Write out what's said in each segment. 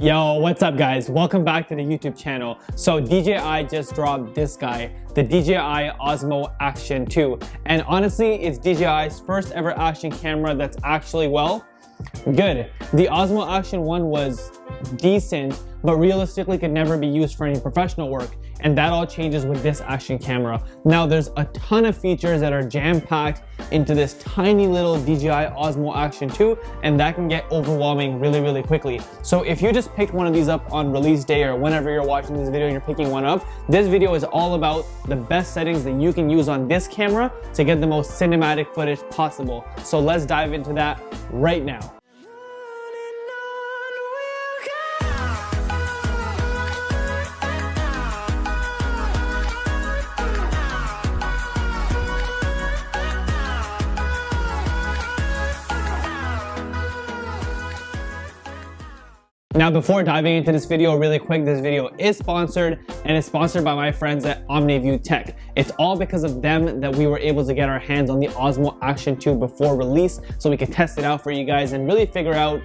Yo, what's up guys? Welcome back to the YouTube channel. So DJI just dropped this guy, the DJI Osmo Action 2. And honestly, it's DJI's first ever action camera that's actually, well, good. The Osmo Action 1 was decent, but realistically could never be used for any professional work. And that all changes with this action camera. Now there's a ton of features that are jam-packed into this tiny little DJI Osmo Action 2, and that can get overwhelming really quickly. So if you just picked one of these up on release day or whenever you're watching this video and you're picking one up, this video is all about the best settings that you can use on this camera to get the most cinematic footage possible. So let's dive into that right now. Now, before diving into this video really quick, this video is sponsored and it's sponsored by my friends at OmniView Tech. It's all because of them that we were able to get our hands on the Osmo Action 2 before release so we could test it out for you guys and really figure out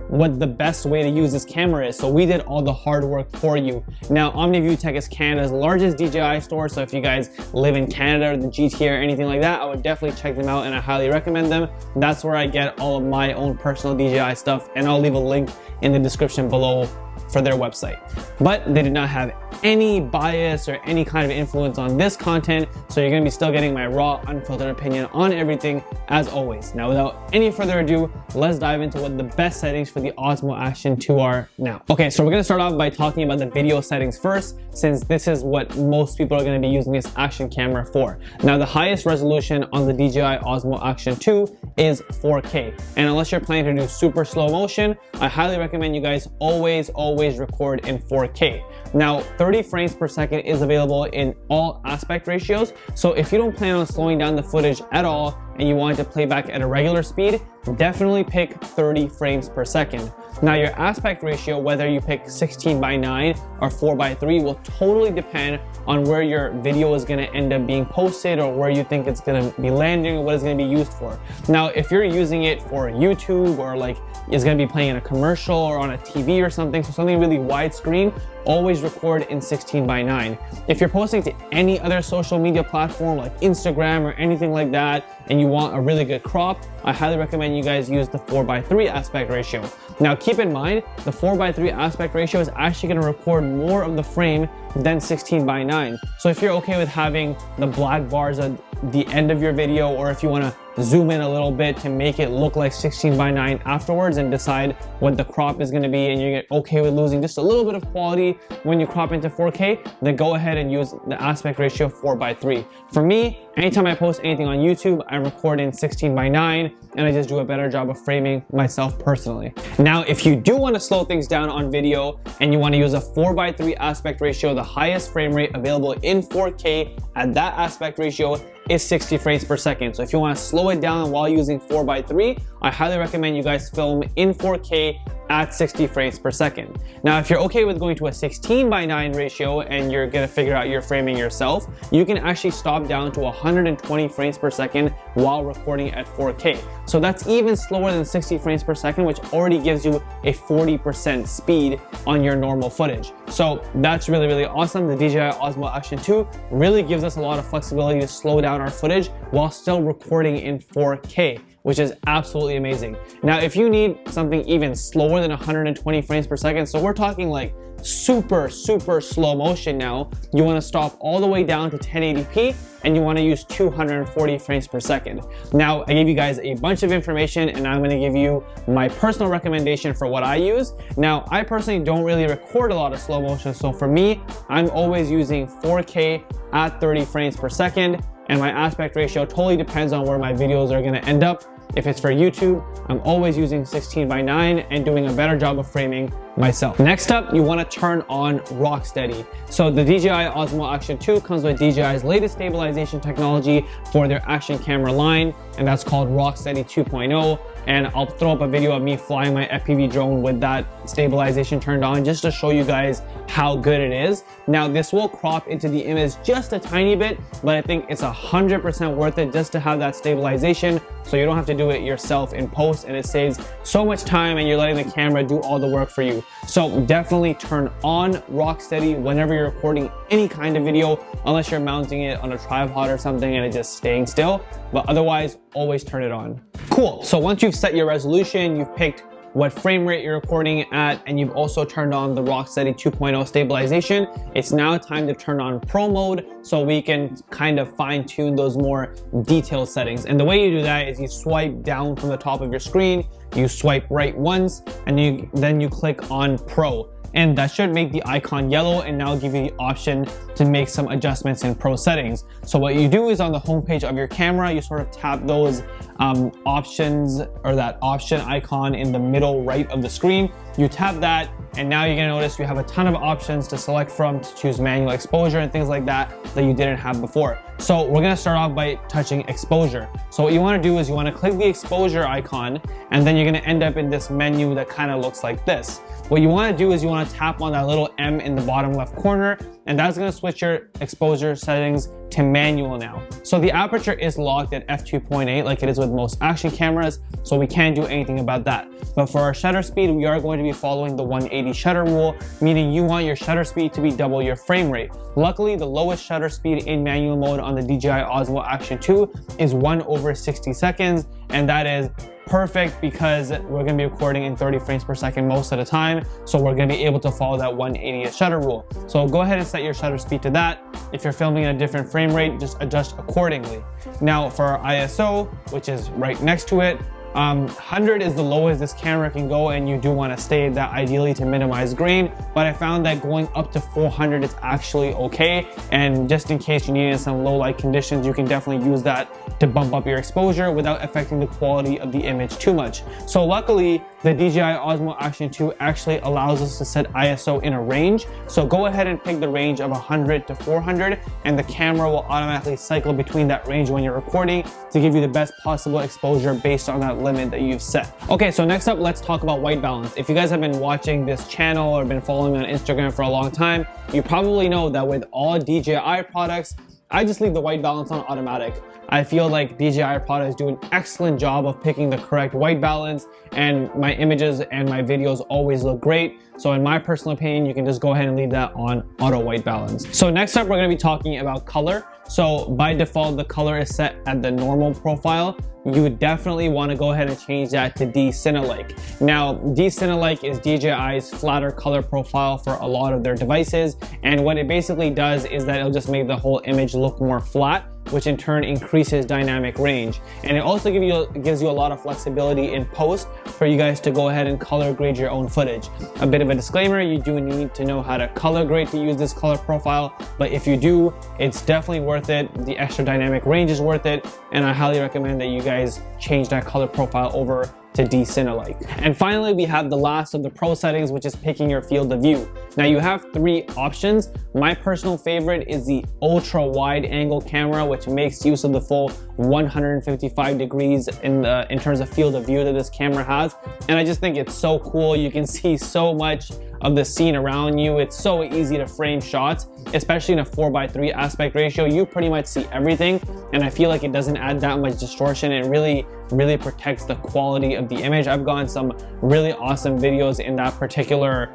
what the best way to use this camera is. So we did all the hard work for you. Now, OmniView Tech is Canada's largest DJI store, so if you guys live in Canada or the GTA or anything like that, I would definitely check them out and I highly recommend them. That's where I get all of my own personal DJI stuff, and I'll leave a link in the description below for their website. But they did not have any bias or any kind of influence on this content, so you're gonna be still getting my raw, unfiltered opinion on everything as always. Now, without any further ado, let's dive into what the best settings for the Osmo Action 2 are now. Okay, so we're gonna start off by talking about the video settings first, since this is what most people are gonna be using this action camera for. Now, the highest resolution on the DJI Osmo Action 2 is 4K. And unless you're planning to do super slow motion, I highly recommend you guys always record in 4K. Now, 30 frames per second is available in all aspect ratios. So if you don't plan on slowing down the footage at all and you want it to play back at a regular speed, definitely pick 30 frames per second. Now, your aspect ratio, whether you pick 16:9 or 4:3, will totally depend on where your video is going to end up being posted or where you think it's going to be landing or what it's going to be used for. Now, if you're using it for YouTube or like it's going to be playing in a commercial or on a TV or something, so something really widescreen, always record in 16:9. If you're posting to any other social media platform like Instagram or anything like that, and you want a really good crop, I highly recommend you guys use the 4:3 aspect ratio. Now, keep in mind, the 4:3 aspect ratio is actually going to record more of the frame than 16:9. So if you're okay with having the black bars at the end of your video, or if you want to zoom in a little bit to make it look like 16:9 afterwards and decide what the crop is going to be, and you get okay with losing just a little bit of quality when you crop into 4K, then go ahead and use the aspect ratio 4:3. For me, anytime I post anything on YouTube, I record in 16:9 and I just do a better job of framing myself personally. Now, if you do want to slow things down on video and you want to use a 4:3 aspect ratio, the highest frame rate available in 4K at that aspect ratio is 60 frames per second. So if you want to slow it down while using 4:3, I highly recommend you guys film in 4K at 60 frames per second. Now, if you're okay with going to a 16:9 ratio and you're gonna figure out your framing yourself, you can actually stop down to 120 frames per second while recording at 4K. So that's even slower than 60 frames per second, which already gives you a 40% speed on your normal footage. So that's really awesome. The DJI Osmo Action 2 really gives us a lot of flexibility to slow down our footage while still recording in 4K, which is absolutely amazing. Now, if you need something even slower than 120 frames per second, so we're talking like super slow motion now, you want to stop all the way down to 1080p and you want to use 240 frames per second. Now, I gave you guys a bunch of information and I'm going to give you my personal recommendation for what I use. Now, I personally don't really record a lot of slow motion, so for me, I'm always using 4K at 30 frames per second, and my aspect ratio totally depends on where my videos are going to end up. If it's for YouTube, I'm always using 16:9 and doing a better job of framing myself. Next up, you want to turn on Rocksteady. So the DJI Osmo Action 2 comes with DJI's latest stabilization technology for their action camera line, and that's called Rocksteady 2.0. and I'll throw up a video of me flying my FPV drone with that stabilization turned on just to show you guys how good it is. Now this will crop into the image just a tiny bit, but I think it's 100% worth it just to have that stabilization, so you don't have to do it yourself in post, and it saves so much time and you're letting the camera do all the work for you. So definitely turn on Rocksteady whenever you're recording any kind of video, unless you're mounting it on a tripod or something and it's just staying still, but otherwise always turn it on. Cool, so once you've set your resolution, you've picked what frame rate you're recording at, and you've also turned on the Rocksteady 2.0 stabilization, it's now time to turn on Pro mode so we can kind of fine tune those more detailed settings. And the way you do that is you swipe down from the top of your screen, you swipe right once, and then you click on Pro. And that should make the icon yellow and now give you the option to make some adjustments in Pro settings. So what you do is on the homepage of your camera, you sort of tap those options, or that option icon in the middle right of the screen. You tap that, and now you're gonna notice you have a ton of options to select from to choose manual exposure and things like that you didn't have before. So we're gonna start off by touching exposure. So what you wanna do is you wanna click the exposure icon, and then you're gonna end up in this menu that kind of looks like this. What you wanna do is you wanna tap on that little M in the bottom left corner, and that's gonna switch your exposure settings to manual now. So the aperture is locked at f2.8 like it is with most action cameras, so we can't do anything about that. But for our shutter speed, we are going to be following the 180 shutter rule, meaning you want your shutter speed to be double your frame rate. Luckily, the lowest shutter speed in manual mode on the DJI Osmo Action 2 is 1/60 seconds, and that is perfect because we're going to be recording in 30 frames per second most of the time, so we're going to be able to follow that 180 shutter rule. So go ahead and set your shutter speed to that. If you're filming at a different frame rate, just adjust accordingly. Now for our ISO, which is right next to it, 100 is the lowest this camera can go, and you do want to stay at that ideally to minimize grain, but I found that going up to 400 is actually okay, and just in case you need it in some low light conditions, you can definitely use that to bump up your exposure without affecting the quality of the image too much. So luckily, the DJI Osmo Action 2 actually allows us to set ISO in a range, so go ahead and pick the range of 100 to 400, and the camera will automatically cycle between that range when you're recording to give you the best possible exposure based on that limit that you've set. Okay, so next up, let's talk about white balance. If you guys have been watching this channel or been following me on Instagram for a long time, you probably know that with all DJI products, I just leave the white balance on automatic. I feel like DJI products do an excellent job of picking the correct white balance, and my images and my videos always look great. So in my personal opinion, you can just go ahead and leave that on auto white balance. So next up, we're gonna be talking about color. So by default, the color is set at the normal profile. You would definitely want to go ahead and change that to D-Cinelike. Now, D-Cinelike is DJI's flatter color profile for a lot of their devices, and what it basically does is that it'll just make the whole image look more flat, which in turn increases dynamic range. And it also gives you a lot of flexibility in post for you guys to go ahead and color grade your own footage. A bit of a disclaimer, you do need to know how to color grade to use this color profile, but if you do, it's definitely worth it. The extra dynamic range is worth it, and I highly recommend that you guys change that color profile over to D-Cinelike. And finally, we have the last of the pro settings, which is picking your field of view. Now you have three options. My personal favorite is the ultra wide angle camera, which makes use of the full 155 degrees in terms of field of view that this camera has. And I just think it's so cool. You can see so much of the scene around you. It's so easy to frame shots, especially in a 4:3 aspect ratio. You pretty much see everything, and I feel like it doesn't add that much distortion. It really protects the quality of the image. I've gotten some really awesome videos in that particular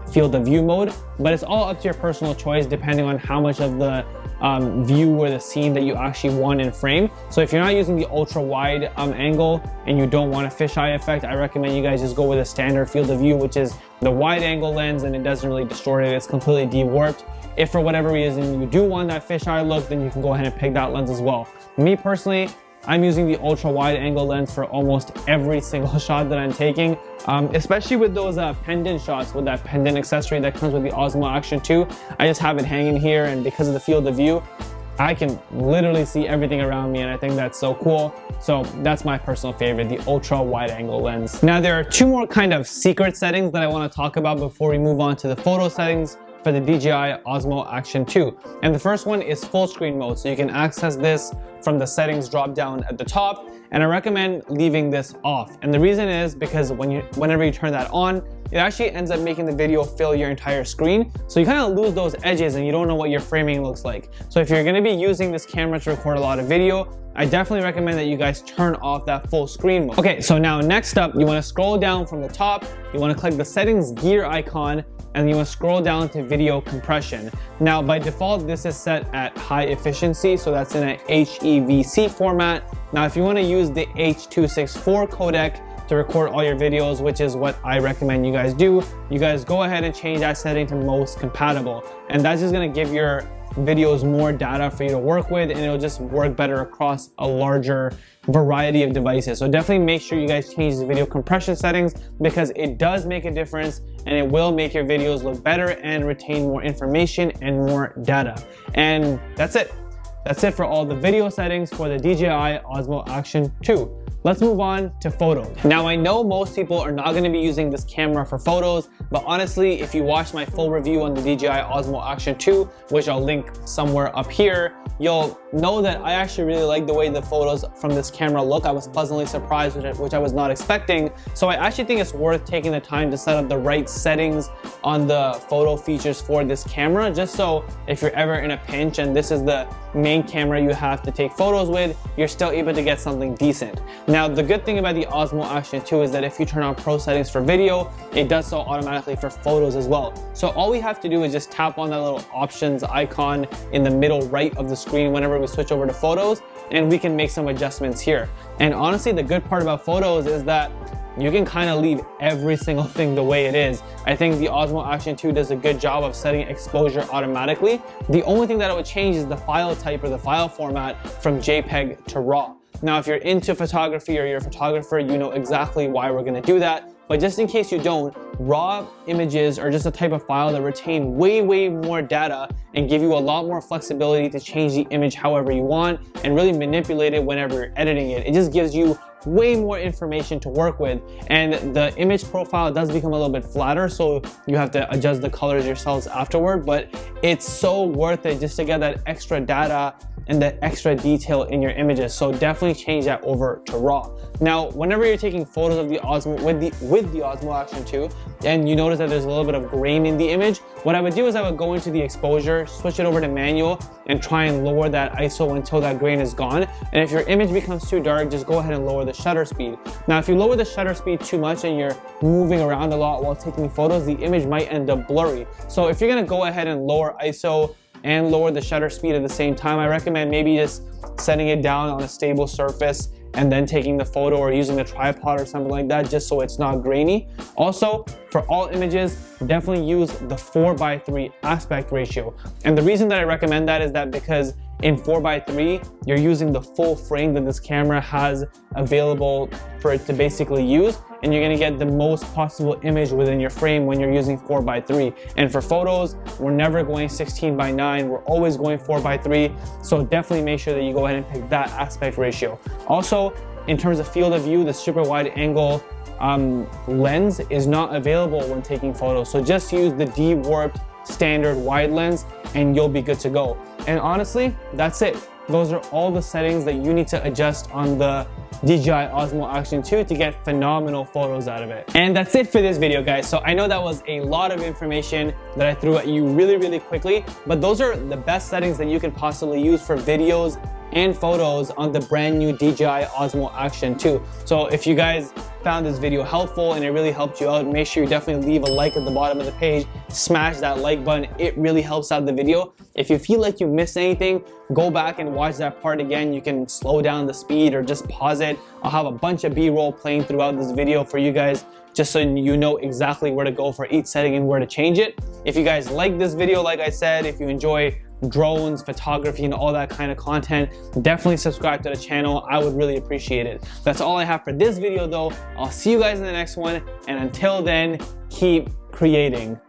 field of view mode, but it's all up to your personal choice depending on how much of the view or the scene that you actually want in frame. So if you're not using the ultra wide angle and you don't want a fisheye effect, I recommend you guys just go with a standard field of view, which is the wide angle lens, and it doesn't really distort it. It's completely de-warped. If for whatever reason you do want that fisheye look, then you can go ahead and pick that lens as well. Me personally, I'm using the ultra wide angle lens for almost every single shot that I'm taking, especially with those pendant shots with that pendant accessory that comes with the Osmo Action 2. I just have it hanging here, and because of the field of view, I can literally see everything around me, and I think that's so cool. So that's my personal favorite, the ultra wide angle lens. Now there are two more kind of secret settings that I want to talk about before we move on to the photo settings for the DJI Osmo Action 2. And the first one is full screen mode. So you can access this from the settings drop down at the top. and I recommend leaving this off. And the reason is because whenever you turn that on, it actually ends up making the video fill your entire screen. So you kind of lose those edges and you don't know what your framing looks like. So if you're going to be using this camera to record a lot of video, I definitely recommend that you guys turn off that full screen mode. Okay, so now next up, you want to scroll down from the top, you want to click the settings gear icon, and you want to scroll down to video compression. Now by default, this is set at high efficiency, so that's in an HEVC format. Now if you want to use the H.264 codec to record all your videos, which is what I recommend you guys do, you guys go ahead and change that setting to most compatible, and that's just going to give your videos more data for you to work with, and it'll just work better across a larger variety of devices. So definitely make sure you guys change the video compression settings, because it does make a difference and it will make your videos look better and retain more information and more data. And that's it. That's it for all the video settings for the DJI Osmo Action 2. Let's move on to photos. Now I know most people are not going to be using this camera for photos, but honestly, if you watch my full review on the DJI Osmo Action 2, which I'll link somewhere up here, you'll know that I actually really like the way the photos from this camera look. I was pleasantly surprised, which I was not expecting. So I actually think it's worth taking the time to set up the right settings on the photo features for this camera, just so if you're ever in a pinch and this is the main camera you have to take photos with, you're still able to get something decent. Now the good thing about the Osmo Action 2 is that if you turn on pro settings for video, it does so automatically for photos as well. So all we have to do is just tap on that little options icon in the middle right of the screen whenever we switch over to photos, and we can make some adjustments here. And honestly, the good part about photos is that you can kind of leave every single thing the way it is. I think the Osmo Action 2 does a good job of setting exposure automatically. The only thing that it would change is the file type or the file format from JPEG to RAW. Now, if you're into photography or you're a photographer, you know exactly why we're gonna do that. But just in case you don't, RAW images are just a type of file that retain way more data and give you a lot more flexibility to change the image however you want and really manipulate it whenever you're editing it. It just gives you way more information to work with, and the image profile does become a little bit flatter, so you have to adjust the colors yourselves afterward, but it's so worth it just to get that extra data and the extra detail in your images. So definitely change that over to RAW. Now, whenever you're taking photos of the Osmo with the Osmo Action 2, and you notice that there's a little bit of grain in the image, what I would do is I would go into the exposure, switch it over to manual, and try and lower that ISO until that grain is gone. And if your image becomes too dark, just go ahead and lower the shutter speed. Now, if you lower the shutter speed too much and you're moving around a lot while taking photos, the image might end up blurry. So if you're gonna go ahead and lower ISO and lower the shutter speed at the same time, I recommend maybe just setting it down on a stable surface and then taking the photo, or using a tripod or something like that, just so it's not grainy. Also, for all images, definitely use the 4:3 aspect ratio. And the reason that I recommend that is that because in 4:3, you're using the full frame that this camera has available for it to basically use, and you're gonna get the most possible image within your frame when you're using 4:3. And for photos, we're never going 16:9, we're always going 4:3. So definitely make sure that you go ahead and pick that aspect ratio. Also, in terms of field of view, the super wide angle lens is not available when taking photos. So just use the de-warped standard wide lens and you'll be good to go. And honestly, that's it. Those are all the settings that you need to adjust on the DJI Osmo Action 2 to get phenomenal photos out of it. And that's it for this video, guys. So I know that was a lot of information that I threw at you really quickly, but those are the best settings that you can possibly use for videos and photos on the brand new DJI Osmo Action 2. So if you guys found this video helpful and it really helped you out, make sure you definitely leave a like at the bottom of the page, smash that like button, it really helps out the video. If you feel like you missed anything, go back and watch that part again. You can slow down the speed or just pause it. I'll have a bunch of B-roll playing throughout this video for you guys, just so you know exactly where to go for each setting and where to change it. If you guys like this video, like I said, if you enjoy drones, photography, and all that kind of content, definitely subscribe to the channel. I would really appreciate it. That's all I have for this video though. I'll see you guys in the next one, and until then, keep creating.